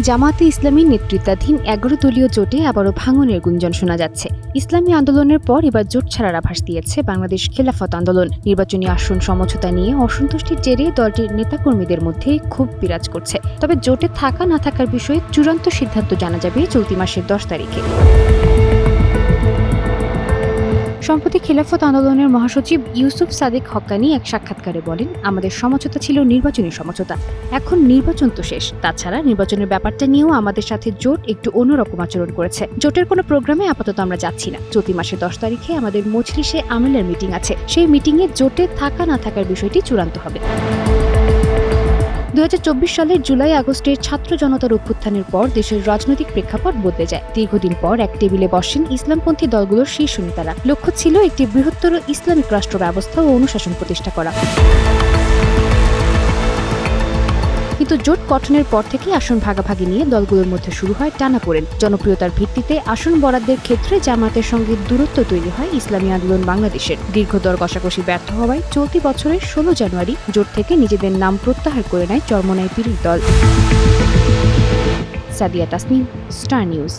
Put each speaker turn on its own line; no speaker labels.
জামায়াতে ইসলামীর নেতৃত্বাধীন ১১ দলীয় জোটে আবারও ভাঙনের গুঞ্জন শোনা যাচ্ছে। ইসলামী আন্দোলনের পর এবার জোট ছাড়ার আভাস দিয়েছে বাংলাদেশ খেলাফত আন্দোলন। নির্বাচনী আসন সমঝোতা নিয়ে অসন্তুষ্টির জেরে দলটির নেতাকর্মীদের মধ্যে ক্ষোভ বিরাজ করছে। তবে জোটে থাকা না থাকার বিষয়ে চূড়ান্ত সিদ্ধান্ত জানা যাবে চলতি মাসের ১০ তারিখে। সম্প্রতি খেলাফত আন্দোলনের মহাসচিব ইউসুফ সাদেক হক্কানি এক সাক্ষাৎকারে বলেন, আমাদের সমঝোতা ছিল নির্বাচনী সমঝোতা, এখন নির্বাচন তো শেষ। তাছাড়া নির্বাচনের ব্যাপারটা নিয়েও আমাদের সাথে জোট একটু অন্যরকম আচরণ করেছে। জোটের কোনো প্রোগ্রামে আপাতত আমরা যাচ্ছি না। চলতি মাসের ১০ তারিখে আমাদের মজলিসে আমেলের মিটিং আছে। সেই মিটিংয়ে জোটে থাকা না থাকার বিষয়টি চূড়ান্ত হবে। ২০২৪ সালের জুলাই আগস্টের ছাত্র জনতার অভ্যুত্থানের পর দেশের রাজনৈতিক প্রেক্ষাপট বদলে যায়। দীর্ঘদিন পর এক টেবিলে বসেন ইসলামপন্থী দলগুলোর শীর্ষ নেতারা। লক্ষ্য ছিল একটি বৃহত্তর ইসলামিক রাষ্ট্র ব্যবস্থা ও অনুশাসন প্রতিষ্ঠা করা। কিন্তু জোট গঠনের পর থেকে আসন ভাগাভাগি নিয়ে দলগুলোর মধ্যে শুরু হয় টানাপোড়েন। জনপ্রিয়তার ভিত্তিতে আসন বরাদ্দের ক্ষেত্রে জামায়াতের সঙ্গে দূরত্ব তৈরি হয় ইসলামী আন্দোলন বাংলাদেশের। দীর্ঘ দর কষাকষি ব্যর্থ হওয়ায় চলতি বছরের ১৬ জানুয়ারি জোট থেকে নিজেদের নাম প্রত্যাহার করে নেয় চরমোনাই পীরের দল। Sadia Tasnim, star news.